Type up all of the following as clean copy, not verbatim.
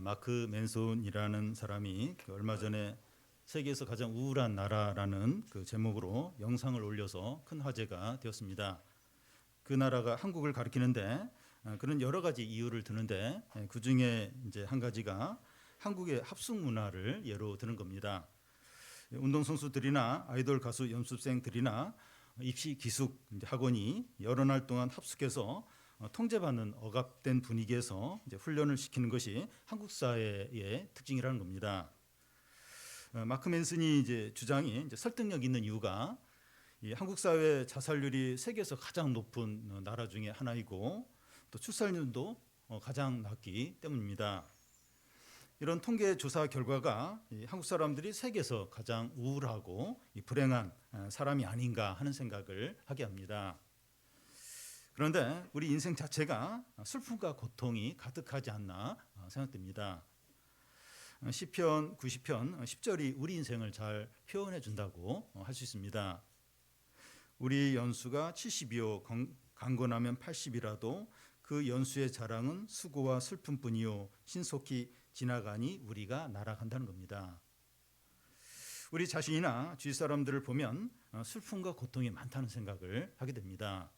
마크 맨손이라는 사람이 얼마 전에 세계에서 가장 우울한 나라라는 그 제목으로 영상을 올려서 큰 화제가 되었습니다. 그 나라가 한국을 가리키는데 그런 여러 가지 이유를 드는데 그 중에 이제 한 가지가 한국의 합숙 문화를 예로 드는 겁니다. 운동선수들이나 아이돌 가수 연습생들이나 입시 기숙 학원이 여러 날 동안 합숙해서 통제받는 억압된 분위기에서 이제 훈련을 시키는 것이 한국 사회의 특징이라는 겁니다. 마크 맨슨이 이제 주장이 이제 설득력 있는 이유가 이 한국 사회 자살률이 세계에서 가장 높은 나라 중에 하나이고 또 출산율도 가장 낮기 때문입니다. 이런 통계 조사 결과가 한국 사람들이 세계에서 가장 우울하고 불행한 사람이 아닌가 하는 생각을 하게 합니다. 그런데 우리 인생 자체가 슬픔과 고통이 가득하지 않나 생각됩니다. 시편 90편 10절이 우리 인생을 잘 표현해 준다고 할 수 있습니다. 우리 연수가 70이요 강건하면 80이라도 그 연수의 자랑은 수고와 슬픔뿐이요 신속히 지나가니 우리가 날아간다는 겁니다. 우리 자신이나 주위 사람들을 보면 슬픔과 고통이 많다는 생각을 하게 됩니다.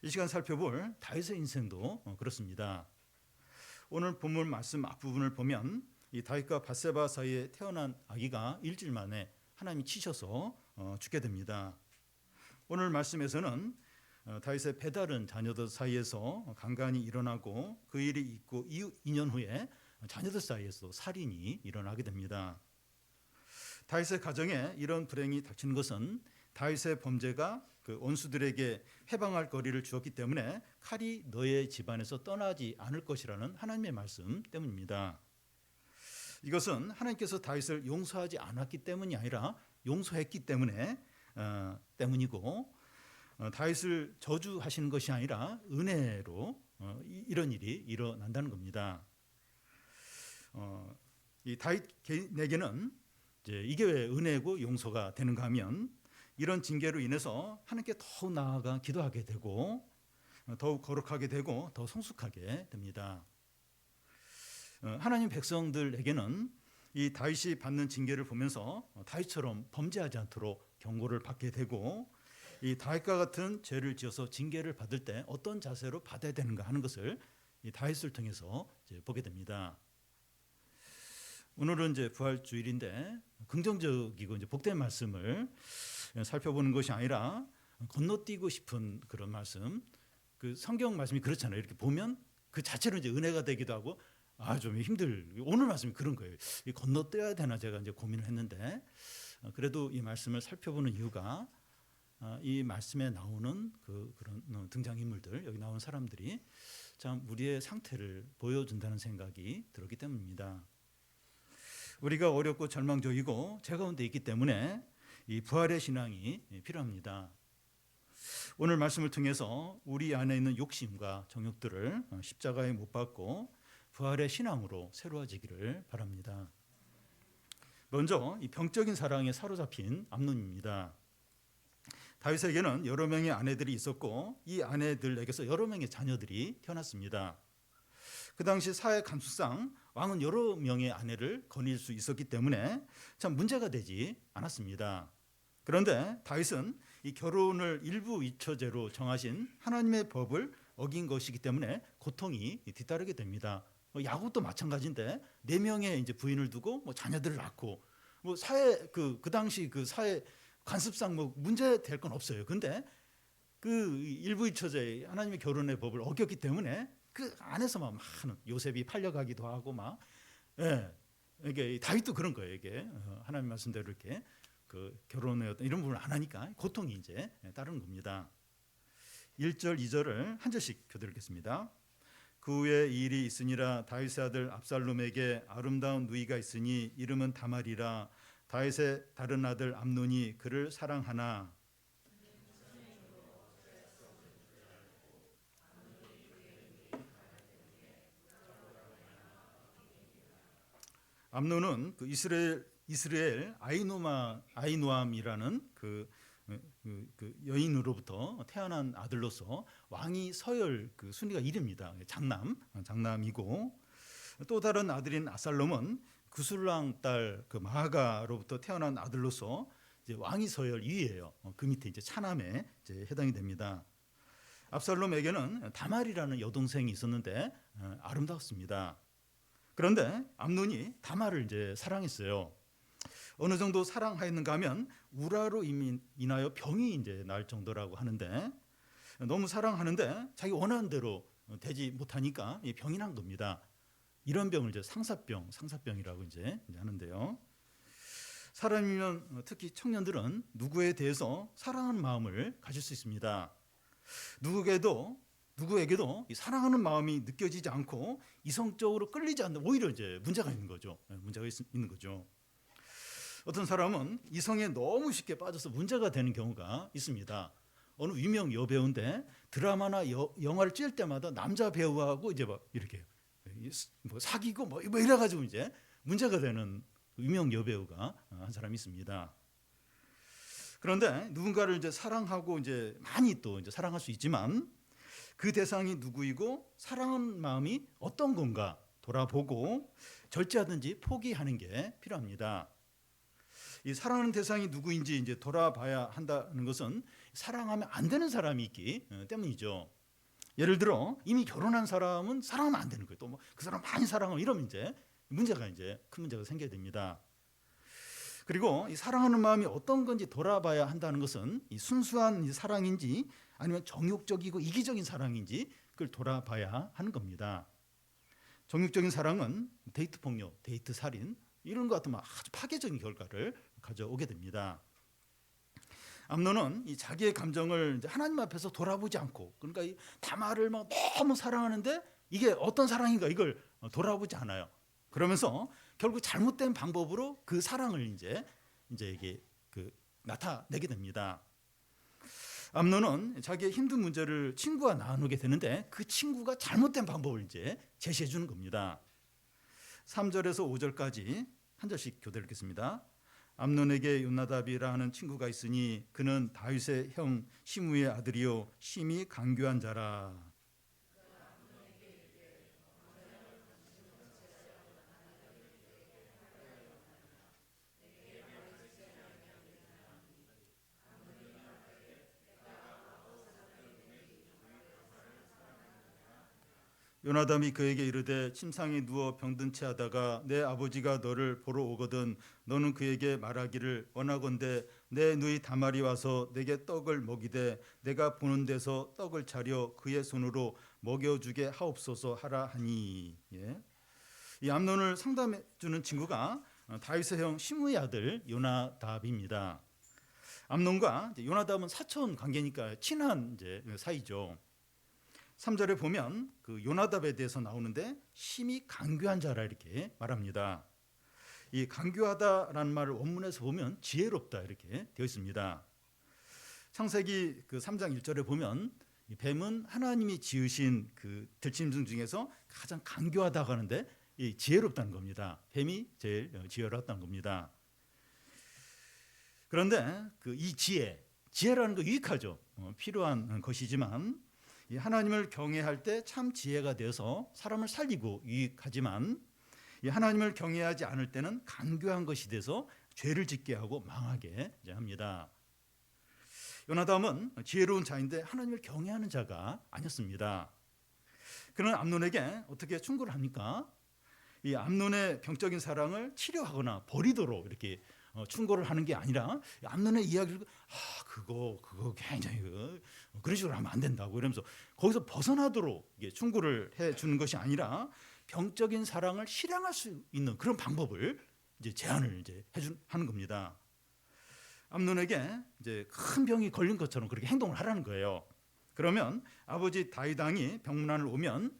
이 시간 살펴볼 다윗의 인생도 그렇습니다. 오늘 본문 말씀 앞부분을 보면 이 다윗과 밧세바 사이에 태어난 아기가 일주일 만에 하나님이 치셔서 죽게 됩니다. 오늘 말씀에서는 다윗의 배다른 자녀들 사이에서 강간이 일어나고 그 일이 있고 이후 2년 후에 자녀들 사이에서 살인이 일어나게 됩니다. 다윗의 가정에 이런 불행이 닥치는 것은 다윗의 범죄가 그 원수들에게 해방할 거리를 주었기 때문에 칼이 너의 집안에서 떠나지 않을 것이라는 하나님의 말씀 때문입니다. 이것은 하나님께서 다윗을 용서하지 않았기 때문이 아니라 용서했기 때문이고 다윗을 저주하시는 것이 아니라 은혜로 이런 일이 일어난다는 겁니다. 이 다윗에게는 이게 왜 은혜고 용서가 되는가 하면 이런 징계로 인해서 하나님께 더욱 나아가 기도하게 되고 더욱 거룩하게 되고 더 성숙하게 됩니다. 하나님 백성들에게는 이 다윗이 받는 징계를 보면서 다윗처럼 범죄하지 않도록 경고를 받게 되고 이 다윗과 같은 죄를 지어서 징계를 받을 때 어떤 자세로 받아야 되는가 하는 것을 이 다윗을 통해서 이제 보게 됩니다. 오늘은 이제 부활주일인데 긍정적이고 이제 복된 말씀을 살펴보는 것이 아니라 건너뛰고 싶은 그런 말씀. 그 성경 말씀이 그렇잖아요. 이렇게 보면 그 자체로 이제 은혜가 되기도 하고 좀 오늘 말씀이 그런 거예요. 건너뛰어야 되나 제가 이제 고민을 했는데 그래도 이 말씀을 살펴보는 이유가 이 말씀에 나오는 그런 등장인물들 여기 나오는 사람들이 참 우리의 상태를 보여준다는 생각이 들었기 때문입니다. 우리가 어렵고 절망적이고 죄 가운데 있기 때문에 이 부활의 신앙이 필요합니다. 오늘 말씀을 통해서 우리 안에 있는 욕심과 정욕들을 십자가에 못 박고 부활의 신앙으로 새로워지기를 바랍니다. 먼저 이 병적인 사랑에 사로잡힌 암논입니다. 다윗에게는 여러 명의 아내들이 있었고 이 아내들에게서 여러 명의 자녀들이 태어났습니다. 그 당시 사회 감수상 왕은 여러 명의 아내를 거닐 수 있었기 때문에 참 문제가 되지 않았습니다. 그런데 다윗은 이 결혼을 일부 이처제로 정하신 하나님의 법을 어긴 것이기 때문에 고통이 뒤따르게 됩니다. 야곱도 마찬가지인데 4명의 이제 부인을 두고 자녀들을 낳고 사회 그 당시 그 사회 관습상 문제 될 건 없어요. 근데 그 일부 이처제 하나님의 결혼의 법을 어겼기 때문에 그 안에서만 많은 요셉이 팔려가기도 하고 이게 다윗도 그런 거예요. 이게 하나님 말씀대로 이렇게 그 결혼의 어떤 이런 부분을 안 하니까 고통이 이제 따르는 겁니다. 1절 2절을 한 절씩 교대읽겠습니다. 그 후에 이 일이 있으니라 다윗의 아들 압살롬에게 아름다운 누이가 있으니 이름은 다말이라 다윗의 다른 아들 암논이 그를 사랑하나 암논은 그 이스라엘 아이노암이라는 그 여인으로부터 태어난 아들로서 왕이 서열 그 순위가 1위입니다. 장남이고 또 다른 아들인 압살롬은 구술랑 딸 그 마아가로부터 태어난 아들로서 이제 왕위 서열 2위예요. 그 밑에 이제 차남에 이제 해당이 됩니다. 압살롬에게는 다말이라는 여동생이 있었는데 아름다웠습니다. 그런데 암논이 다말을 이제 사랑했어요. 어느 정도 사랑하였는가 하면 우라로 인하여 병이 이제 날 정도라고 하는데, 너무 사랑하는데 자기 원하는 대로 되지 못하니까 병이 난 겁니다. 이런 병을 이제 상사병이라고 이제 하는데요. 사람이면 특히 청년들은 누구에 대해서 사랑하는 마음을 가질 수 있습니다. 누구에게도 이 사랑하는 마음이 느껴지지 않고 이성적으로 끌리지 않는, 오히려 이제 문제가 있는 거죠. 어떤 사람은 이성에 너무 쉽게 빠져서 문제가 되는 경우가 있습니다. 어느 유명 여배우인데 드라마나 영화를 찍을 때마다 남자 배우하고 이제 막 이렇게 뭐 사귀고 뭐 이래가지고 이제 문제가 되는 유명 여배우가 한 사람이 있습니다. 그런데 누군가를 이제 사랑하고 이제 많이 또 이제 사랑할 수 있지만 그 대상이 누구이고 사랑하는 마음이 어떤 건가 돌아보고 절제하든지 포기하는 게 필요합니다. 이 사랑하는 대상이 누구인지 이제 돌아봐야 한다는 것은 사랑하면 안 되는 사람이 있기 때문이죠. 예를 들어 이미 결혼한 사람은 사랑하면 안 되는 거예요. 또 뭐 그 사람 많이 사랑하면 이러면 이제 큰 문제가 생겨야 됩니다. 그리고 이 사랑하는 마음이 어떤 건지 돌아봐야 한다는 것은 이 순수한 이 사랑인지 아니면 정욕적이고 이기적인 사랑인지 그걸 돌아봐야 하는 겁니다. 정욕적인 사랑은 데이트 폭력, 데이트 살인 이런 것 같은 아주 파괴적인 결과를 가져오게 됩니다. 암논은 이 자기의 감정을 이제 하나님 앞에서 돌아보지 않고, 그러니까 이 다말을 막 너무 사랑하는데 이게 어떤 사랑인가 이걸 돌아보지 않아요. 그러면서 결국 잘못된 방법으로 그 사랑을 이제 이게 나타내게 됩니다. 암논은 자기의 힘든 문제를 친구와 나누게 되는데 그 친구가 잘못된 방법을 이제 제시해 주는 겁니다. 3절에서 5절까지 한 절씩 교대를 읽겠습니다. 암논에게 요나답이라 하는 친구가 있으니 그는 다윗의 형 시므의 아들이요 심히 간교한 자라. 요나답이 그에게 이르되 침상에 누워 병든 채 하다가 내 아버지가 너를 보러 오거든 너는 그에게 말하기를 원하건대 내 누이 다말이 와서 내게 떡을 먹이되 내가 보는 데서 떡을 차려 그의 손으로 먹여주게 하옵소서 하라 하니. 이 암논을 상담해 주는 친구가 다윗의 형 시므의 아들 요나답입니다. 암논과 요나답은 사촌 관계니까 친한 이제 사이죠. 3절에 보면 그 요나답에 대해서 나오는데 심히 간교한 자라 이렇게 말합니다. 이 간교하다라는 말을 원문에서 보면 지혜롭다 이렇게 되어 있습니다. 창세기 그 3장 1절에 보면 이 뱀은 하나님이 지으신 그 들짐승 중에서 가장 간교하다고 하는데 이 지혜롭다는 겁니다. 뱀이 제일 지혜롭다는 겁니다. 그런데 그 이 지혜라는 거 유익하죠. 필요한 것이지만 이 하나님을 경외할 때 참 지혜가 되어서 사람을 살리고 유익하지만 이 하나님을 경외하지 않을 때는 간교한 것이 돼서 죄를 짓게 하고 망하게 합니다. 요나답은 지혜로운 자인데 하나님을 경외하는 자가 아니었습니다. 그는 암논에게 어떻게 충고를 합니까? 이 암논의 병적인 사랑을 치료하거나 버리도록 이렇게 충고를 하는 게 아니라 암논의 이야기를 그거 굉장히 그런 식으로 하면 안 된다고 이러면서 거기서 벗어나도록 충고를 해주는 것이 아니라 병적인 사랑을 실행할 수 있는 그런 방법을 이제 제안을 이제 하는 겁니다. 암논에게 이제 큰 병이 걸린 것처럼 그렇게 행동을 하라는 거예요. 그러면 아버지 다윗 왕이 병문안을 오면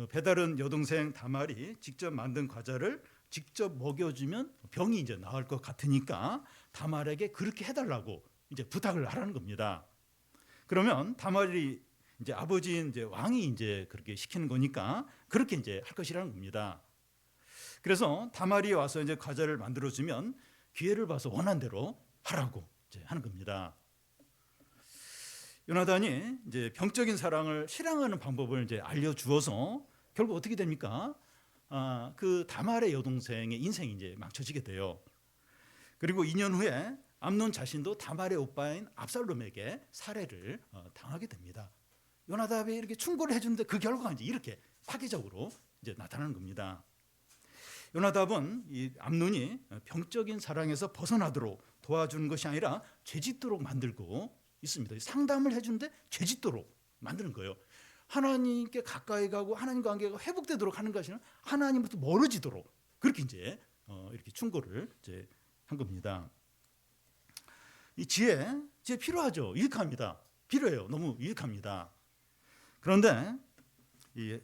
배다른 여동생 다말이 직접 만든 과자를 직접 먹여주면 병이 이제 나을 것 같으니까 다말에게 그렇게 해달라고 이제 부탁을 하라는 겁니다. 그러면 다말이 이제 아버지인 이제 왕이 이제 그렇게 시키는 거니까 그렇게 이제 할 것이라는 겁니다. 그래서 다말이 와서 이제 과자를 만들어주면 기회를 봐서 원한 대로 하라고 이제 하는 겁니다. 요나단이 이제 병적인 사랑을 실행하는 방법을 이제 알려주어서 결국 어떻게 됩니까? 그 다말의 여동생의 인생이 이제 망쳐지게 돼요. 그리고 2년 후에 암논 자신도 다말의 오빠인 압살롬에게 살해를 당하게 됩니다. 요나답이 이렇게 충고를 해주는데 그 결과가 이제 이렇게 파괴적으로 이제 나타나는 겁니다. 요나답은 이 암논이 병적인 사랑에서 벗어나도록 도와주는 것이 아니라 죄짓도록 만들고 있습니다. 상담을 해주는데 죄짓도록 만드는 거예요. 하나님께 가까이 가고 하나님 관계가 회복되도록 하는 것이 아니라 하나님부터 멀어지도록 그렇게 이제 이렇게 충고를 이제 한 겁니다. 이 지혜 필요하죠. 유익합니다. 필요해요. 너무 유익합니다. 그런데 이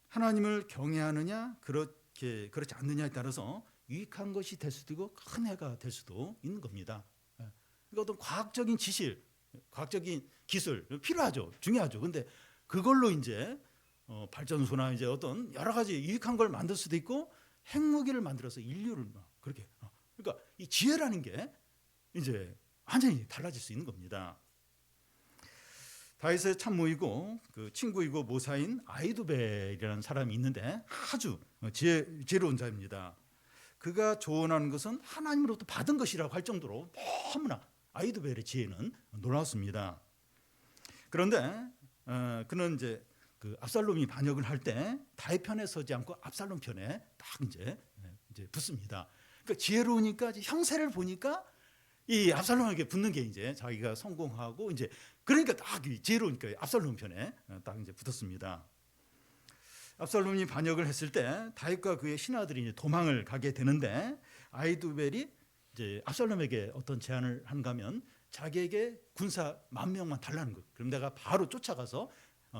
하나님을 경외하느냐 그렇지 않느냐에 따라서 유익한 것이 될 수도 있고 큰 해가 될 수도 있는 겁니다. 그러니까 어떤 과학적인 지식, 과학적인 기술 필요하죠. 중요하죠. 근데 그걸로 이제 발전소나 이제 어떤 여러 가지 유익한 걸 만들 수도 있고 핵무기를 만들어서 인류를 그렇게 그러니까 이 지혜라는 게 이제 완전히 달라질 수 있는 겁니다. 다윗의 참모이고 그 친구이고 모사인 아히도벨이라는 사람이 있는데 아주 지혜로운 자입니다. 그가 조언하는 것은 하나님으로부터 받은 것이라고 할 정도로 너무나 아히도벨의 지혜는 놀라웠습니다. 그런데 그는 이제 그 압살롬이 반역을 할 때 다윗 편에 서지 않고 압살롬 편에 딱 이제 붙습니다. 그러니까 지혜로우니까 형세를 보니까 이 압살롬에게 붙는 게 이제 자기가 성공하고 이제 그러니까 딱 지혜로우니까 압살롬 편에 딱 이제 붙었습니다. 압살롬이 반역을 했을 때 다윗과 그의 신하들이 이제 도망을 가게 되는데 아히도벨이 이제 압살롬에게 어떤 제안을 한가면 자기에게 군사 10,000명만 달라는 것. 그럼 내가 바로 쫓아가서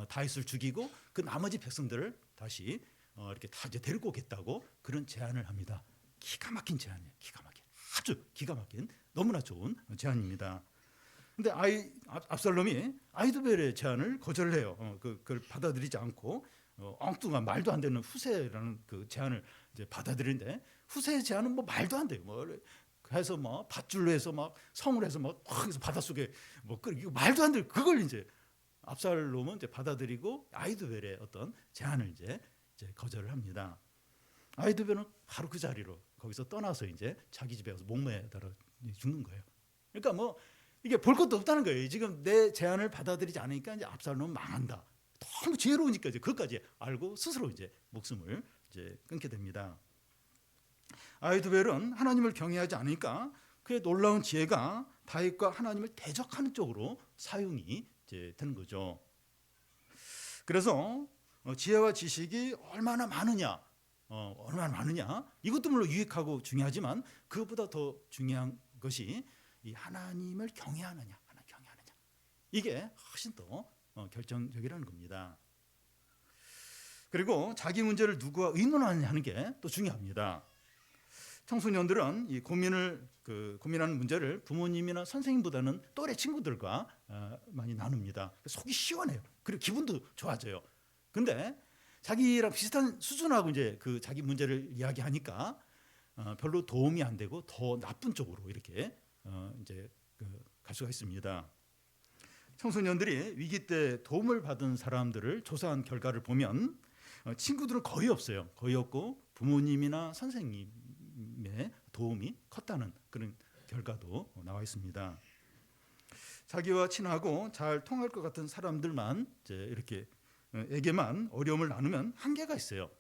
다윗을 죽이고 그 나머지 백성들을 다시 이렇게 다 이제 데리고 오겠다고 그런 제안을 합니다. 기가 막힌 제안이에요. 기가 막힌 아주 기가 막힌 너무나 좋은 제안입니다. 근데 압살롬이 아히도벨의 제안을 거절을 해요. 그걸 받아들이지 않고 엉뚱한 말도 안 되는 후세라는 그 제안을 이제 받아들이는데 후세의 제안은 뭐 말도 안 돼요. 뭐 해서 뭐 밧줄로 해서 막 성을 해서 막 거기서 바닷속에 뭐 이거 말도 안 돼. 그걸 이제 압살롬은 이제 받아들이고 아히도벨의 어떤 제안을 이제 거절을 합니다. 아히도벨은 바로 그 자리로 거기서 떠나서 이제 자기 집에 가서 목매달아 죽는 거예요. 그러니까 뭐 이게 볼 것도 없다는 거예요. 지금 내 제안을 받아들이지 않으니까 이제 압살롬은 망한다. 너무 지혜로우니까 이제 그것까지 알고 스스로 이제 목숨을 이제 끊게 됩니다. 아히도벨은 하나님을 경외하지 않으니까 그의 놀라운 지혜가 다윗과 하나님을 대적하는 쪽으로 사용이 이제 되는 거죠. 그래서 지혜와 지식이 얼마나 많으냐 이것도 물론 유익하고 중요하지만 그것보다 더 중요한 것이 이 하나님을 경외하느냐 이게 훨씬 더 결정적이라는 겁니다. 그리고 자기 문제를 누구와 의논하느냐는 게 또 중요합니다. 청소년들은 이 고민하는 문제를 부모님이나 선생님보다는 또래 친구들과 많이 나눕니다. 속이 시원해요. 그리고 기분도 좋아져요. 근데 자기랑 비슷한 수준하고 이제 그 자기 문제를 이야기하니까 별로 도움이 안 되고 더 나쁜 쪽으로 이렇게 이제 갈 수가 있습니다. 청소년들이 위기 때 도움을 받은 사람들을 조사한 결과를 보면 친구들은 거의 없어요. 거의 없고 부모님이나 선생님의 도움이 컸다는 그런 결과도 나와 있습니다. 자기와 친하고 잘 통할 것 같은 사람들만 이제 이렇게 에게만 어려움을 나누면 한계가 있어요.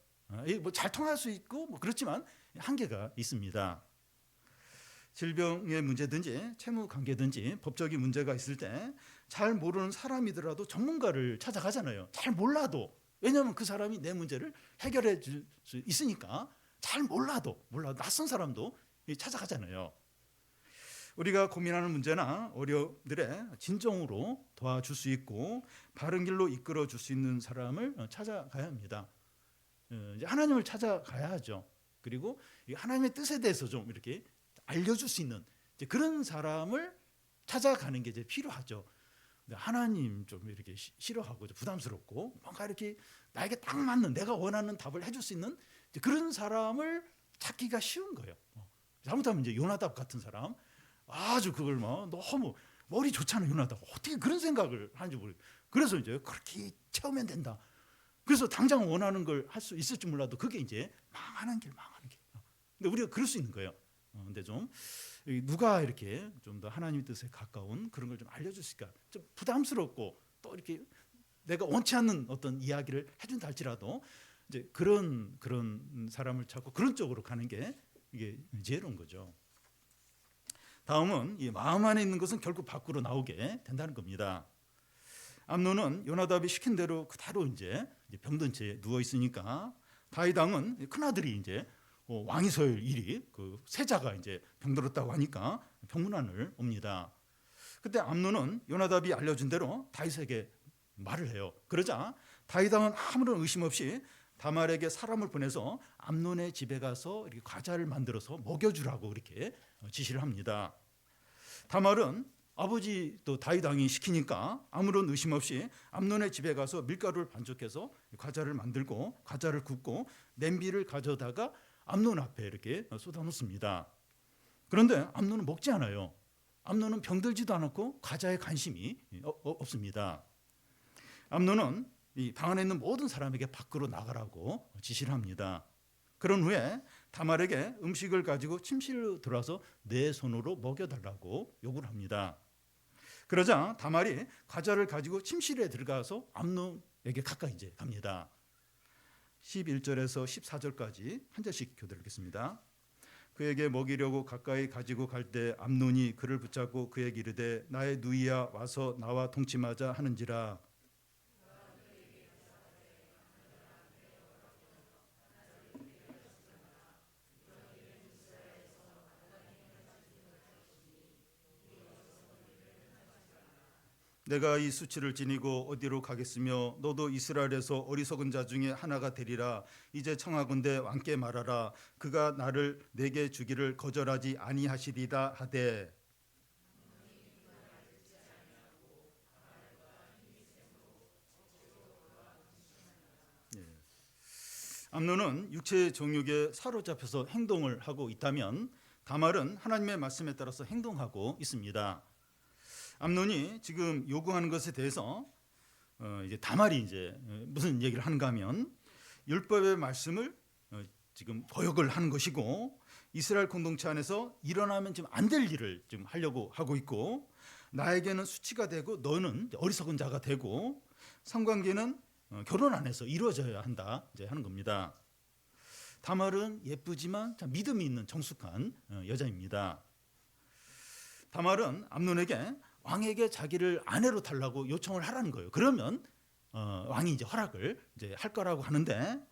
뭐 잘 통할 수 있고 뭐 그렇지만 한계가 있습니다. 질병의 문제든지 채무 관계든지 법적인 문제가 있을 때 잘 모르는 사람이더라도 전문가를 찾아가잖아요. 잘 몰라도 왜냐하면 그 사람이 내 문제를 해결해 줄 수 있으니까 잘 몰라도 낯선 사람도 찾아가잖아요. 우리가 고민하는 문제나 어려움들에 진정으로 도와줄 수 있고 바른 길로 이끌어 줄 수 있는 사람을 찾아가야 합니다. 하나님을 찾아가야 하죠. 그리고 하나님의 뜻에 대해서 좀 이렇게 알려줄 수 있는 그런 사람을 찾아가는 게 이제 필요하죠. 하나님 좀 이렇게 싫어하고 부담스럽고 뭔가 이렇게 나에게 딱 맞는 내가 원하는 답을 해줄 수 있는 그런 사람을 찾기가 쉬운 거예요. 잘못하면 이제 요나답 같은 사람 아주 그걸 뭐 너무 머리 좋잖아 요나답 어떻게 그런 생각을 하는지 모르겠어요. 그래서 이제 그렇게 채우면 된다. 그래서 당장 원하는 걸 할 수 있을지 몰라도 그게 이제 망하는 길. 근데 우리가 그럴 수 있는 거예요. 근데 좀 누가 이렇게 좀 더 하나님 뜻에 가까운 그런 걸 좀 알려줬을까? 좀 부담스럽고 또 이렇게 내가 원치 않는 어떤 이야기를 해준다 할지라도 이제 그런 사람을 찾고 그런 쪽으로 가는 게 이게 지혜로운 거죠. 다음은 이 마음 안에 있는 것은 결국 밖으로 나오게 된다는 겁니다. 암논은 요나답이 시킨 대로 그대로 이제 병든 채 누워 있으니까 다윗 왕은 큰 아들이 이제 왕이 설 일이 그 세자가 이제 병들었다고 하니까 병문안을 옵니다. 그때 암논은 요나답이 알려준 대로 다윗에게 말을 해요. 그러자 다윗 왕은 아무런 의심 없이 다말에게 사람을 보내서 암논의 집에 가서 이렇게 과자를 만들어서 먹여주라고 이렇게 지시를 합니다. 다말은 아버지 또 다윗 왕이 시키니까 아무런 의심 없이 암논의 집에 가서 밀가루를 반죽해서 과자를 만들고 과자를 굽고 냄비를 가져다가 암논 앞에 이렇게 쏟아놓습니다. 그런데 암논은 먹지 않아요. 암논은 병들지도 않았고 과자에 관심이 없습니다. 암논은 이 방 안에 있는 모든 사람에게 밖으로 나가라고 지시를 합니다. 그런 후에 다말에게 음식을 가지고 침실로 들어와서 내 손으로 먹여달라고 요구를 합니다. 그러자 다말이 과자를 가지고 침실에 들어가서 암논에게 가까이 이제 갑니다. 11절에서 14절까지 한 절씩 교대하겠습니다. 그에게 먹이려고 가까이 가지고 갈 때 암논이 그를 붙잡고 그에게 이르되 나의 누이야 와서 나와 동침하자 하는지라. 내가 이 수치를 지니고 어디로 가겠으며 너도 이스라엘에서 어리석은 자 중에 하나가 되리라. 이제 청하건대 왕께 말하라. 그가 나를 내게 주기를 거절하지 아니하시리다 하되. 암논은 육체의 정욕에 사로잡혀서 행동을 하고 있다면 다말은 하나님의 말씀에 따라서 행동하고 있습니다. 암논이 지금 요구하는 것에 대해서 이제 다말이 이제 무슨 얘기를 하는가 하면 율법의 말씀을 지금 거역을 하는 것이고 이스라엘 공동체 안에서 일어나면 지금 안 될 일을 지금 하려고 하고 있고 나에게는 수치가 되고 너는 어리석은 자가 되고 성관계는 결혼 안에서 이루어져야 한다 이제 하는 겁니다. 다말은 예쁘지만 참 믿음이 있는 정숙한 여자입니다. 다말은 암논에게 왕에게 자기를 아내로 달라고 요청을 하라는 거예요. 그러면 왕이 이제 허락을 이제 할 거라고 하는데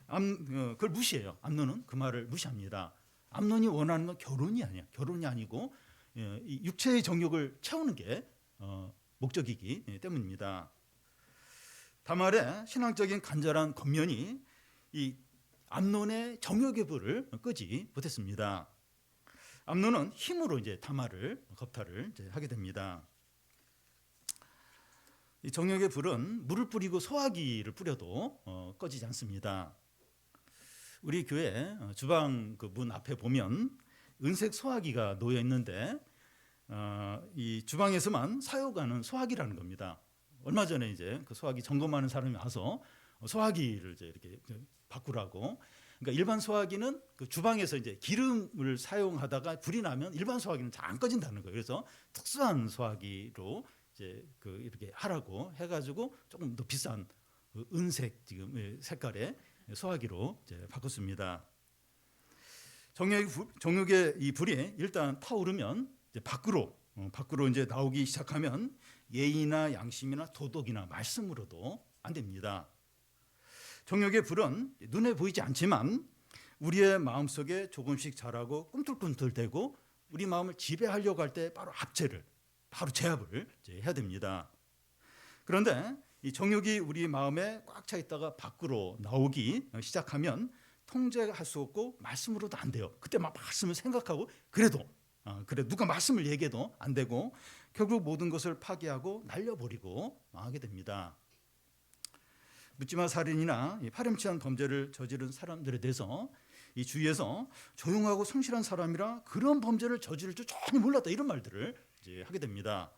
그걸 무시해요. 암논은 그 말을 무시합니다. 암논이 원하는 건 결혼이 아니야. 결혼이 아니고 이 육체의 정욕을 채우는 게 목적이기 때문입니다. 다말의 신앙적인 간절한 겉면이 이 암논의 정욕의 불을 끄지 못했습니다. 암논은 힘으로 이제 다말을 겁탈을 이제 하게 됩니다. 이 정욕의 불은 물을 뿌리고 소화기를 뿌려도 꺼지지 않습니다. 우리 교회 주방 그 문 앞에 보면 은색 소화기가 놓여 있는데 이 주방에서만 사용하는 소화기라는 겁니다. 얼마 전에 이제 그 소화기 점검하는 사람이 와서 소화기를 이제 이렇게 바꾸라고. 그러니까 일반 소화기는 그 주방에서 이제 기름을 사용하다가 불이 나면 일반 소화기는 잘 안 꺼진다는 거예요. 그래서 특수한 소화기로 이제 그 이렇게 하라고 해가지고 조금 더 비싼 그 은색 지금 색깔의 소화기로 이제 바꿨습니다. 정욕의 이 불이 일단 타오르면 이제 밖으로 이제 나오기 시작하면 예의나 양심이나 도덕이나 말씀으로도 안 됩니다. 정욕의 불은 눈에 보이지 않지만 우리의 마음속에 조금씩 자라고 꿈틀꿈틀대고 우리 마음을 지배하려고 할 때 바로 바로 제압을 해야 됩니다. 그런데 이 정욕이 우리 마음에 꽉 차 있다가 밖으로 나오기 시작하면 통제할 수 없고 말씀으로도 안 돼요. 그때 막 말씀을 생각하고 그래 누가 말씀을 얘기해도 안 되고 결국 모든 것을 파괴하고 날려버리고 망하게 됩니다. 묻지마 살인이나 파렴치한 범죄를 저지른 사람들에 대해서 이 주위에서 조용하고 성실한 사람이라 그런 범죄를 저지를 줄 전혀 몰랐다 이런 말들을 이제 하게 됩니다.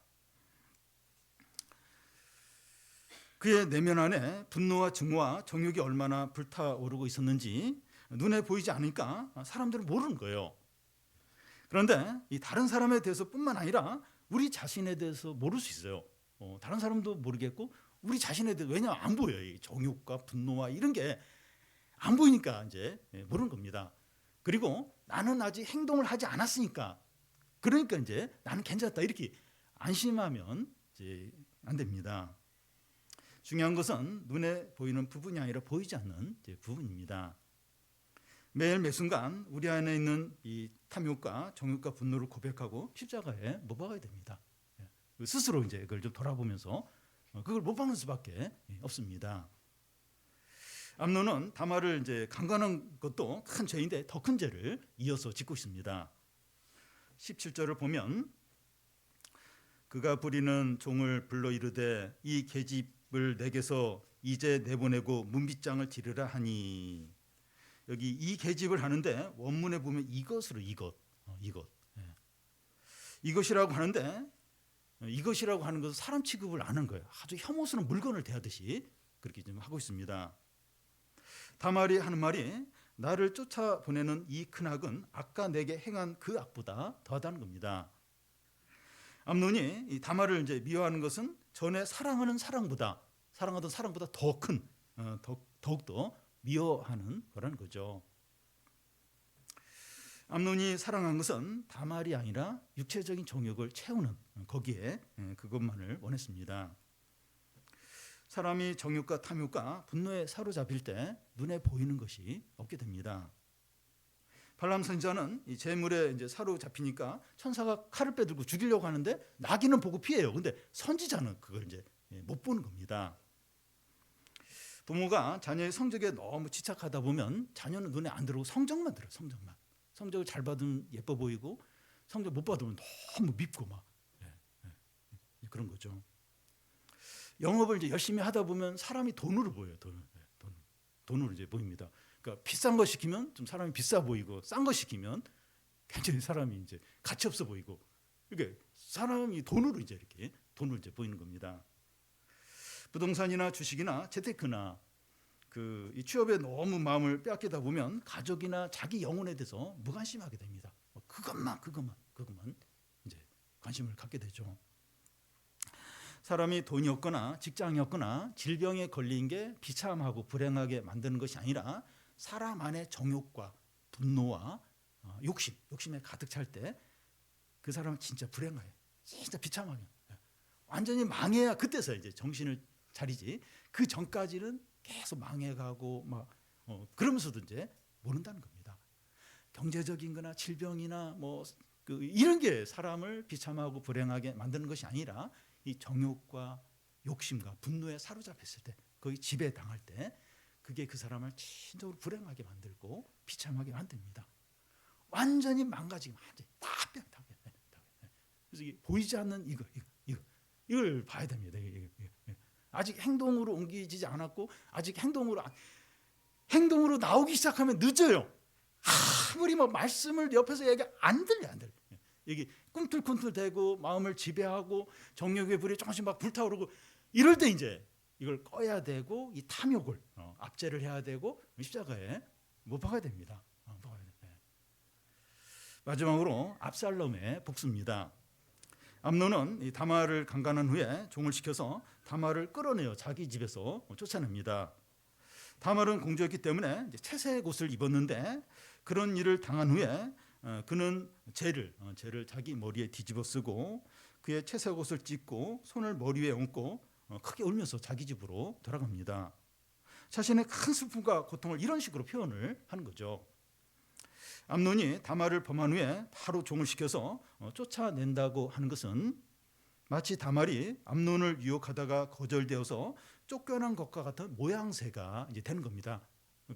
그의 내면 안에 분노와 증오와 정욕이 얼마나 불타오르고 있었는지 눈에 보이지 않으니까 사람들은 모르는 거예요. 그런데 이 다른 사람에 대해서뿐만 아니라 우리 자신에 대해서 모를 수 있어요. 다른 사람도 모르겠고 우리 자신에 대해서, 왜냐하면 안 보여요. 이 정욕과 분노와 이런 게 안 보이니까 이제 모르는 겁니다. 그리고 나는 아직 행동을 하지 않았으니까, 그러니까 이제 나는 괜찮다 이렇게 안심하면 이제 안 됩니다. 중요한 것은 눈에 보이는 부분이 아니라 보이지 않는 부분입니다. 매일 매순간 우리 안에 있는 이 탐욕과 정욕과 분노를 고백하고 십자가에 못 박아야 됩니다. 스스로 이제 그걸 좀 돌아보면서 그걸 못 박는 수밖에 없습니다. 암논은 다말을 이제 강간한 것도 큰 죄인데 더 큰 죄를 이어서 짓고 있습니다. 17절을 보면 그가 부리는 종을 불러 이르되 이 계집을 내게서 이제 내보내고 문빗장을 지르라 하니, 여기 이 계집을 하는데 원문에 보면 이것으로 이것. 이것이라고 하는데 이것이라고 하는 것은 사람 취급을 안 하는 거예요. 아주 혐오스러운 물건을 대하듯이 그렇게 좀 하고 있습니다. 다말이 하는 말이 나를 쫓아보내는 이 큰 악은 아까 내게 행한 그 악보다 더하다는 겁니다. 암논이 이 다말을 이제 미워하는 것은 전에 사랑하던 사랑보다 더 큰, 더욱더 미워하는 거라는 거죠. 암논이 사랑한 것은 다말이 아니라 육체적인 정욕을 채우는, 거기에 그것만을 원했습니다. 사람이 정욕과 탐욕과 분노에 사로잡힐 때 눈에 보이는 것이 없게 됩니다. 발람 선지자는 이 재물에 이제 사로잡히니까 천사가 칼을 빼들고 죽이려고 하는데 나귀는 보고 피해요. 근데 선지자는 그걸 이제 못 보는 겁니다. 부모가 자녀의 성적에 너무 집착하다 보면 자녀는 눈에 안 들어오고 성적만 들어요. 성적을 잘 받으면 예뻐 보이고 성적 못 받으면 너무 밉고 막 그런 거죠. 영업을 이제 열심히 하다 보면 사람이 돈으로 보여요. 돈으로 이제 보입니다. 그러니까 비싼 거 시키면 좀 사람이 비싸 보이고, 싼 거 시키면 굉장히 사람이 이제 가치 없어 보이고, 이게 사람이 돈으로 이제 이렇게 돈을 이제 보이는 겁니다. 부동산이나 주식이나 재테크나 이 취업에 너무 마음을 빼앗기다 보면 가족이나 자기 영혼에 대해서 무관심하게 됩니다. 그것만 이제 관심을 갖게 되죠. 사람이 돈이 없거나 직장이 없거나 질병에 걸린 게 비참하고 불행하게 만드는 것이 아니라 사람 안에 정욕과 분노와 욕심에 가득 찰 때 그 사람은 진짜 불행해요. 진짜 비참하게. 완전히 망해야 그때서 이제 정신을 차리지, 그 전까지는 계속 망해가고 그러면서도 이제 모른다는 겁니다. 경제적인 거나 질병이나 이런 게 사람을 비참하고 불행하게 만드는 것이 아니라 이 정욕과 욕심과 분노에 사로잡혔을 때, 거기 지배당할 때, 그게 그 사람을 진정으로 불행하게 만들고 비참하게 만듭니다. 완전히 망가지게, 완전히 다. 그래서 이게 보이지 않는 이걸 봐야 됩니다. 아직 행동으로 옮기지 않았고, 아직 행동으로 나오기 시작하면 늦어요. 아무리 말씀을 옆에서 얘기 안 들려. 여기 꿈틀꿈틀대고 마음을 지배하고 정욕의 불이 조금씩 막 불타오르고 이럴 때 이제 이걸 꺼야 되고, 이 탐욕을 압제를 해야 되고 십자가에 못 박아야 됩니다. 마지막으로 압살롬의 복수입니다. 암논은 이 다말을 강간한 후에 종을 시켜서 다말을 끌어내어 자기 집에서 쫓아냅니다. 다말은 공주였기 때문에 이제 채색 옷을 입었는데, 그런 일을 당한 후에 그는 재를 자기 머리에 뒤집어 쓰고 그의 채색 옷을 찢고 손을 머리 위에 얹고 크게 울면서 자기 집으로 돌아갑니다. 자신의 큰 슬픔과 고통을 이런 식으로 표현을 하는 거죠. 암논이 다말을 범한 후에 바로 종을 시켜서 쫓아낸다고 하는 것은 마치 다말이 암논을 유혹하다가 거절되어서 쫓겨난 것과 같은 모양새가 이제 되는 겁니다.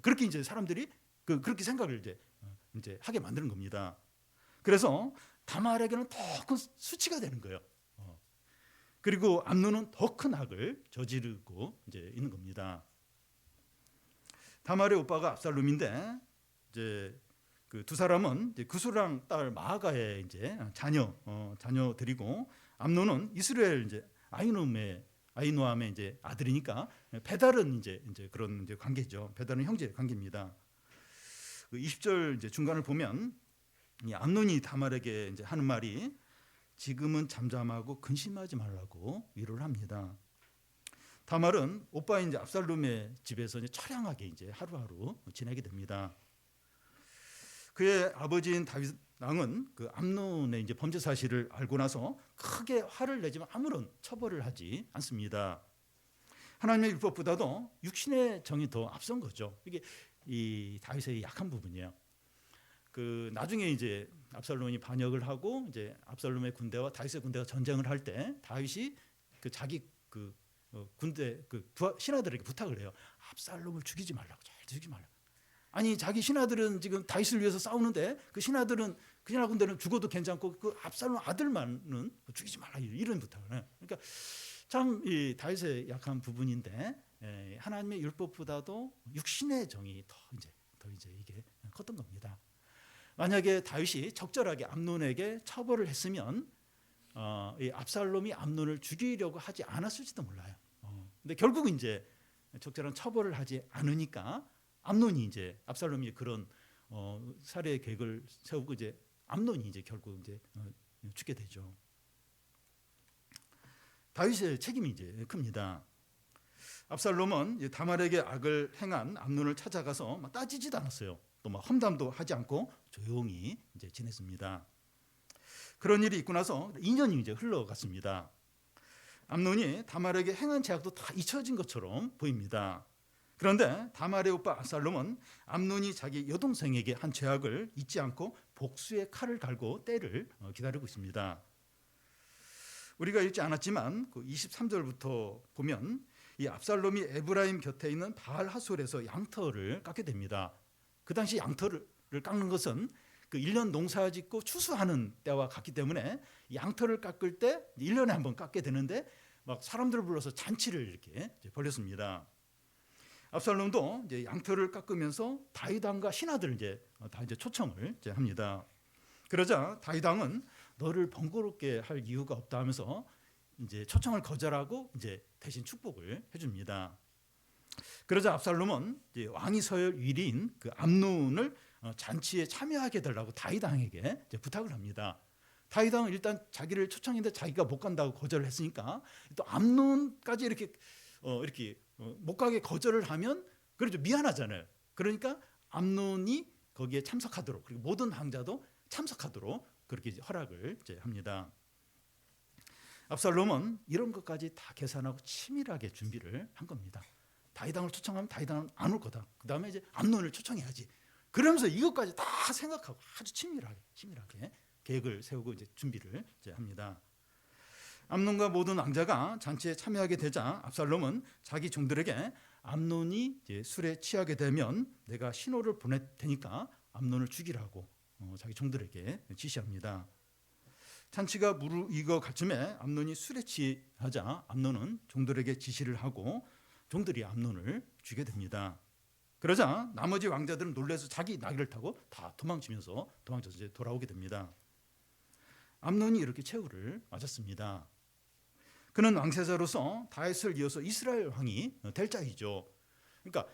그렇게 이제 사람들이 그렇게 생각을 이제 하게 만드는 겁니다. 그래서 다말에게는 더 큰 수치가 되는 거예요. 그리고 암논은 더 큰 악을 저지르고 이제 있는 겁니다. 다말의 오빠가 압살롬인데, 이제 그 두 사람은 이제 구스랑 딸 마아가의 이제 자녀들이고, 암논은 이스라엘 이제 아히노음의 아히노함의 이제 아들이니까 배달은 이제 그런 이제 관계죠. 배달은 형제 관계입니다. 그 20절 이제 중간을 보면 이 암논이 다말에게 이제 하는 말이 지금은 잠잠하고 근심하지 말라고 위로를 합니다. 다말은 오빠인 이제 압살롬의 집에서 이제 처량하게 이제 하루하루 지내게 됩니다. 그의 아버지인 다윗 왕은 그 암논의 이제 범죄 사실을 알고 나서 크게 화를 내지만 아무런 처벌을 하지 않습니다. 하나님의 율법보다도 육신의 정이 더 앞선 거죠. 이게 이 다윗의 약한 부분이에요. 그 나중에 이제 압살롬이 반역을 하고 이제 압살롬의 군대와 다윗의 군대가 전쟁을 할 때 다윗이 그 자기 그 군대 그 신하들에게 부탁을 해요. 압살롬을 죽이지 말라고, 잘 죽이지 말라고. 아니 자기 신하들은 지금 다윗을 위해서 싸우는데 그 신하들은 그 신하 군대는 죽어도 괜찮고 그 압살롬 아들만은 죽이지 말라, 이런 부탁을 해요. 그러니까 참 이 다윗의 약한 부분인데 하나님의 율법보다도 육신의 정이 더 이제 이게 컸던 겁니다. 만약에 다윗이 적절하게 암논에게 처벌을 했으면 이 압살롬이 암논을 죽이려고 하지 않았을지도 몰라요. 근데 결국은 이제 적절한 처벌을 하지 않으니까 암논이 이제 압살롬이 그런 살해 계획을 세우고 이제 암논이 이제 결국 이제 죽게 되죠. 다윗의 책임이 이제 큽니다. 압살롬은 다말에게 악을 행한 암논을 찾아가서 막 따지지도 않았어요. 또 막 험담도 하지 않고 조용히 이제 지냈습니다. 그런 일이 있고 나서 2년이 이제 흘러갔습니다. 암논이 다말에게 행한 죄악도 다 잊혀진 것처럼 보입니다. 그런데 다말의 오빠 압살롬은 암논이 자기 여동생에게 한 죄악을 잊지 않고 복수의 칼을 갈고 때를 기다리고 있습니다. 우리가 읽지 않았지만 그 23절부터 보면 이 압살롬이 에브라임 곁에 있는 바알 하솔에서 양털을 깎게 됩니다. 그 당시 양털을 깎는 것은 그 1년 농사 짓고 추수하는 때와 같기 때문에 양털을 깎을 때 1년에 한 번 깎게 되는데 막 사람들을 불러서 잔치를 이렇게 벌였습니다. 압살롬도 이제 양털을 깎으면서 다윗 왕과 신하들을 다 초청을 합니다. 그러자 다윗 왕은 너를 번거롭게 할 이유가 없다 하면서 이제 초청을 거절하고 이제 대신 축복을 해줍니다. 그러자 압살롬은 이제 왕위 서열 1위인 그 암논을 잔치에 참여하게 해달라고 다윗 왕에게 부탁을 합니다. 다윗 왕은 일단 자기를 초청했는데 자기가 못 간다고 거절을 했으니까 또 암논까지 이렇게 못 가게 거절을 하면 그래도 미안하잖아요. 그러니까 암논이 거기에 참석하도록, 그리고 모든 왕자도 참석하도록 그렇게 허락을 합니다. 압살롬은 이런 것까지 다 계산하고 치밀하게 준비를 한 겁니다. 다윗 왕을 초청하면 다윗 왕은 안 올 거다. 그 다음에 이제 암논을 초청해야지. 그러면서 이것까지 다 생각하고 아주 치밀하게 계획을 세우고 이제 준비를 합니다. 암논과 모든 왕자가 잔치에 참여하게 되자 압살롬은 자기 종들에게 암논이 이제 술에 취하게 되면 내가 신호를 보낼 테니까 암논을 죽이라고 자기 종들에게 지시합니다. 잔치가 무르익어 갈 쯤에 암논이 술에 취하자 암논은 종들에게 지시를 하고 종들이 암논을 죽게 됩니다. 그러자 나머지 왕자들은 놀라서 자기 나귀를 타고 다 도망쳐서 이제 돌아오게 됩니다. 암논이 이렇게 최후를 맞았습니다. 그는 왕세자로서 다윗을 이어서 이스라엘 왕이 될 자이죠. 그러니까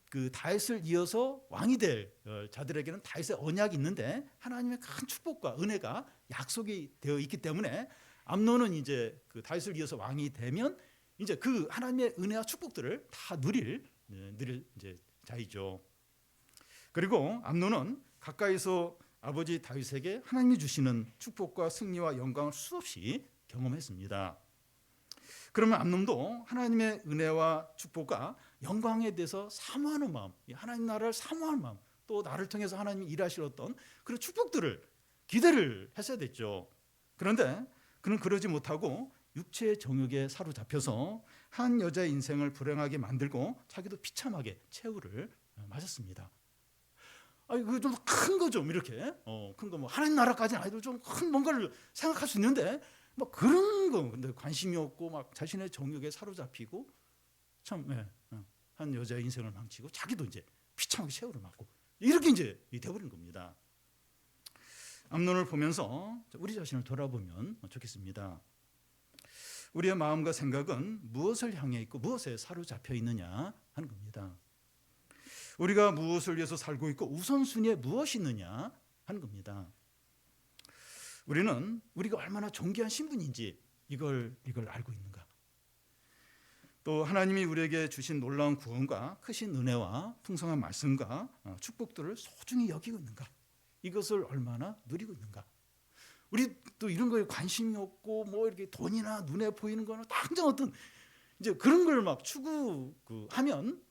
그 다윗을 이어서 왕이 될 자들에게는 다윗의 언약이 있는데 하나님의 큰 축복과 은혜가 약속이 되어 있기 때문에 암논은 이제 그 다윗을 이어서 왕이 되면 이제 그 하나님의 은혜와 축복들을 다 누릴 이제 자이죠. 그리고 암논은 가까이서 아버지 다윗에게 하나님이 주시는 축복과 승리와 영광을 수없이 경험했습니다. 그러면 암논도 하나님의 은혜와 축복과 영광에 대해서 사모하는 마음, 하나님 나라를 사모하는 마음, 또 나를 통해서 하나님이 일하실 어떤 그런 축복들을 기대를 했어야 됐죠. 그런데 그는 그러지 못하고 육체의 정욕에 사로잡혀서 한 여자의 인생을 불행하게 만들고 자기도 비참하게 최후를 맞았습니다. 그 좀 큰 거 좀 이렇게 큰 거 뭐 하나님 나라까지는 아니도 좀 큰 뭔가를 생각할 수 있는데 뭐 그런 거 근데 관심이 없고 막 자신의 정욕에 사로잡히고 참 한 여자의 인생을 망치고 자기도 이제 비참하게 최후를 맞고 이렇게 이제 돼버린 겁니다. 암논을 보면서 우리 자신을 돌아보면 좋겠습니다. 우리의 마음과 생각은 무엇을 향해 있고 무엇에 사로잡혀 있느냐 하는 겁니다. 우리가 무엇을 위해서 살고 있고 우선순위에 무엇이 있느냐 하는 겁니다. 우리는 우리가 얼마나 존귀한 신분인지 이걸 알고 있는가? 또 하나님이 우리에게 주신 놀라운 구원과 크신 은혜와 풍성한 말씀과 축복들을 소중히 여기고 있는가? 이것을 얼마나 누리고 있는가? 우리 또 이런 거에 관심이 없고 뭐 이렇게 돈이나 눈에 보이는 거는 당장 어떤 이제 그런 걸 막 추구하면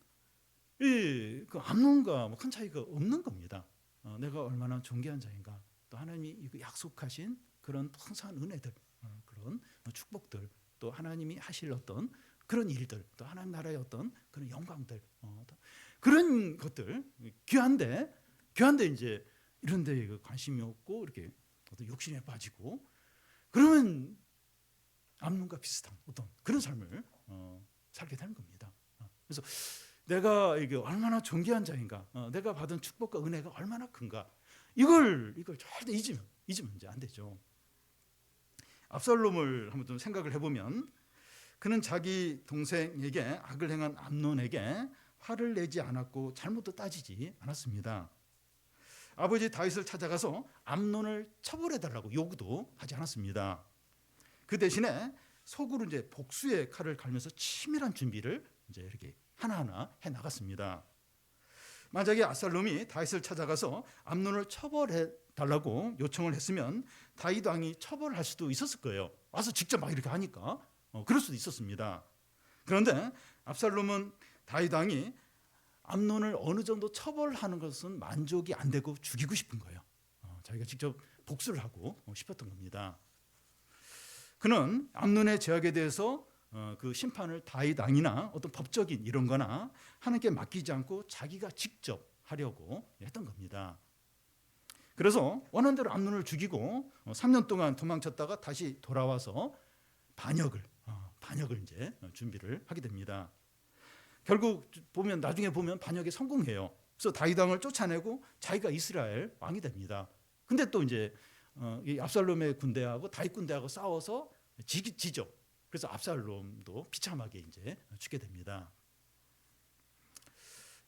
그 암론과 뭐 큰 차이가 없는 겁니다. 내가 얼마나 존귀한 자인가? 또 하나님이 약속하신 그런 풍성한 은혜들, 그런 축복들, 또 하나님이 하실 어떤 그런 일들, 또 하나님 나라의 어떤 그런 영광들, 그런 것들 귀한데 이제 이런 데에 관심이 없고 이렇게 어떤 욕심에 빠지고 그러면 암론과 비슷한 어떤 그런 삶을 살게 되는 겁니다. 그래서 내가 이게 얼마나 존귀한 자인가, 내가 받은 축복과 은혜가 얼마나 큰가, 이걸 절대 잊으면 이제 안 되죠. 압살롬을 한번 좀 생각을 해보면 그는 자기 동생에게 악을 행한 암논에게 화를 내지 않았고 잘못도 따지지 않았습니다. 아버지 다윗을 찾아가서 암논을 처벌해달라고 요구도 하지 않았습니다. 그 대신에 속으로 이제 복수의 칼을 갈면서 치밀한 준비를 이제 이렇게 하나하나 해 나갔습니다. 만약에 압살롬이 다윗을 찾아가서 암논을 처벌해 달라고 요청을 했으면 다윗 왕이 처벌할 수도 있었을 거예요. 와서 직접 막 이렇게 하니까 그럴 수도 있었습니다. 그런데 압살롬은 다윗 왕이 암논을 어느 정도 처벌하는 것은 만족이 안 되고 죽이고 싶은 거예요. 자기가 직접 복수를 하고 싶었던 겁니다. 그는 암논의 죄악에 대해서 그 심판을 다윗 왕이나 어떤 법적인 이런 거나 하나님께 맡기지 않고 자기가 직접 하려고 했던 겁니다. 그래서 원하는 대로 암논을 죽이고 3년 동안 도망쳤다가 다시 돌아와서 반역을 이제 준비를 하게 됩니다. 결국 나중에 보면 반역에 성공해요. 그래서 다윗 왕을 쫓아내고 자기가 이스라엘 왕이 됩니다. 근데 또 이제 이 압살롬의 군대하고 다윗 군대하고 싸워서 지죠. 그래서 압살롬도 비참하게 이제 죽게 됩니다.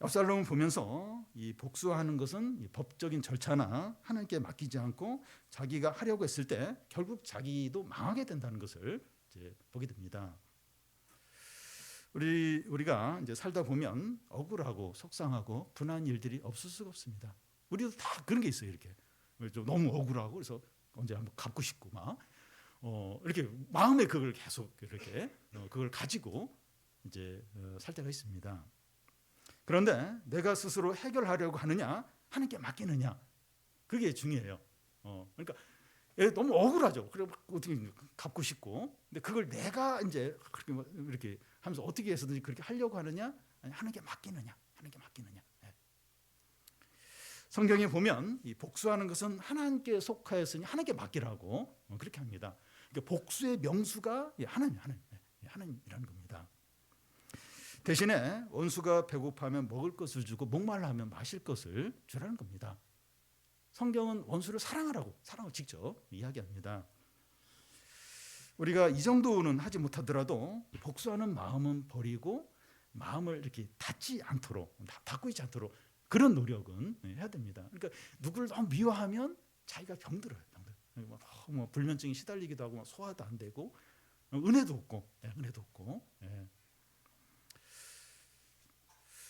압살롬을 보면서 이 복수하는 것은 이 법적인 절차나 하나님께 맡기지 않고 자기가 하려고 했을 때 결국 자기도 망하게 된다는 것을 이제 보게 됩니다. 우리가 이제 살다 보면 억울하고 속상하고 분한 일들이 없을 수가 없습니다. 우리도 다 그런 게 있어요. 이렇게 좀 너무 억울하고 그래서 언제 한번 갚고 싶고 막 이렇게 마음에 그걸 계속 이렇게 그걸 가지고 이제 살 때가 있습니다. 그런데 내가 스스로 해결하려고 하느냐, 하나님께 맡기느냐, 그게 중요해요. 그러니까 너무 억울하죠. 그래 어떻게 갚고 싶고, 근데 그걸 내가 이제 이렇게 하면서 어떻게 해서든지 그렇게 하려고 하느냐, 아니 하나님께 맡기느냐, 하나님께 맡기느냐. 성경에 보면 이 복수하는 것은 하나님께 속하였으니 하나님께 맡기라고 그렇게 합니다. 그러니까 복수의 명수가 하나님이라는 겁니다. 대신에 원수가 배고파하면 먹을 것을 주고 목말라 하면 마실 것을 주라는 겁니다. 성경은 원수를 사랑하라고 사랑을 직접 이야기합니다. 우리가 이 정도는 하지 못하더라도 복수하는 마음은 버리고 마음을 이렇게 닫고 있지 않도록 그런 노력은 해야 됩니다. 그러니까 누구를 너무 미워하면 자기가 병들어요. 뭐 불면증이 시달리기도 하고 소화도 안 되고 은혜도 없고.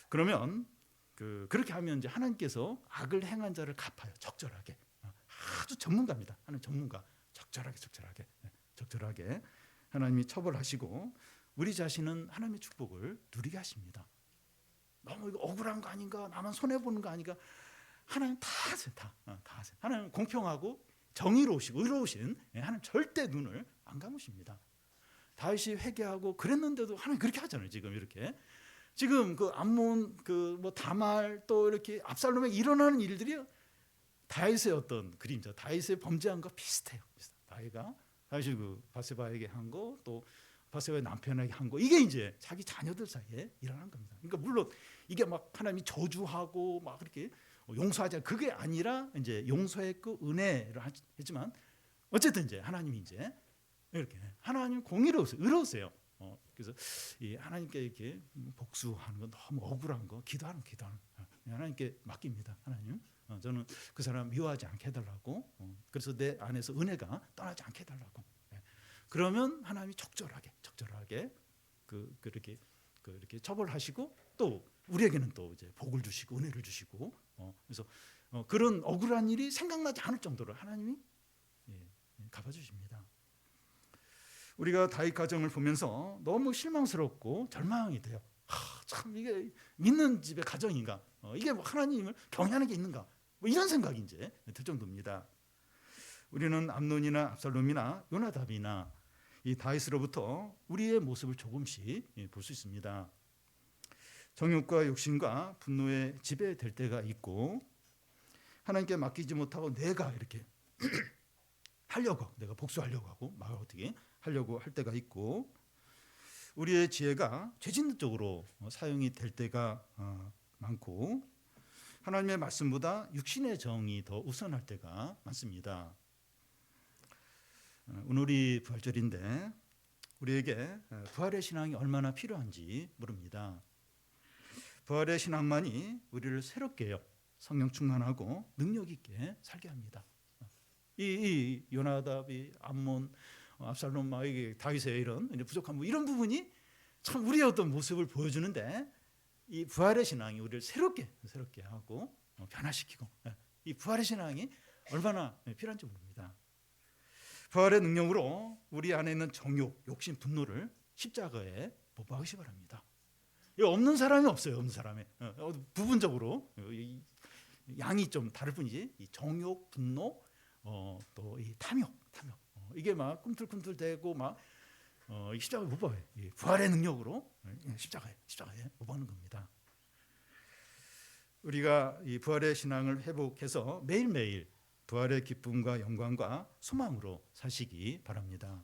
그러면 그렇게 하면 이제 하나님께서 악을 행한 자를 갚아요. 적절하게. 아주 전문가입니다. 하나님 전문가. 적절하게 하나님이 처벌하시고 우리 자신은 하나님의 축복을 누리게 하십니다. 너무 이거 억울한 거 아닌가? 나만 손해 보는 거 아닌가? 하나님 다 하세요. 하나님 공평하고 정의로우시고 의로우신 하나님 절대 눈을 안 감으십니다. 다윗이 회개하고 그랬는데도 하나님 그렇게 하잖아요. 지금 그 암몬 뭐 다말 또 이렇게 압살롬에 일어나는 일들이 다윗의 어떤 그림자, 다윗의 범죄한 거 비슷해요. 다윗이 그 바세바에게 한 거, 또 바세바의 남편에게 한 거, 이게 이제 자기 자녀들 사이에 일어난 겁니다. 그러니까 물론 이게 막 하나님이 저주하고 막 그렇게 용서하지 그게 아니라 이제 용서했고 은혜를 했지만 어쨌든 이제 하나님이 이제 이렇게 하나님 의로우세요. 그래서 이 하나님께 이렇게 복수하는 거 너무 억울한 거 기도하는 하나님께 맡깁니다. 하나님, 저는 그 사람 미워하지 않게 해달라고. 그래서 내 안에서 은혜가 떠나지 않게 해달라고. 그러면 하나님이 적절하게 그렇게 처벌하시고 또 우리에게는 또 이제 복을 주시고 은혜를 주시고. 그래서 그런 억울한 일이 생각나지 않을 정도로 하나님이 갚아주십니다. 우리가 다윗 가정을 보면서 너무 실망스럽고 절망이 돼요. 참 이게 믿는 집의 가정인가? 이게 뭐 하나님을 경외하는 게 있는가? 뭐 이런 생각이 이제 들 정도입니다. 우리는 암논이나 압살롬이나 요나답이나 이 다윗으로부터 우리의 모습을 조금씩 볼 수 있습니다. 정욕과 욕심과 분노에 지배될 때가 있고 하나님께 맡기지 못하고 내가 이렇게 내가 복수하려고 하고 막 어떻게 하려고 할 때가 있고 우리의 지혜가 죄짓는 쪽으로 사용이 될 때가 많고 하나님의 말씀보다 육신의 정이 더 우선할 때가 많습니다. 오늘이 부활절인데 우리에게 부활의 신앙이 얼마나 필요한지 모릅니다. 부활의 신앙만이 우리를 새롭게 성령 충만하고 능력 있게 살게 합니다. 이 요나답이 암몬, 압살롬, 다윗의 이런 부족한 이런 부분이 참 우리의 어떤 모습을 보여주는데 이 부활의 신앙이 우리를 새롭게 하고 변화시키고 이 부활의 신앙이 얼마나 필요한지 모릅니다. 부활의 능력으로 우리 안에 있는 정욕, 욕심, 분노를 십자가에 못 박으시 바랍니다. 없는 사람이 없어요. 없는 사람이 부분적으로 양이 좀 다를 뿐이지 이 정욕, 분노, 또 이 탐욕 이게 막 꿈틀꿈틀대고 막 십자가에 못 박아요. 부활의 능력으로 십자가에 못 박는 겁니다. 우리가 이 부활의 신앙을 회복해서 매일매일 부활의 기쁨과 영광과 소망으로 사시기 바랍니다.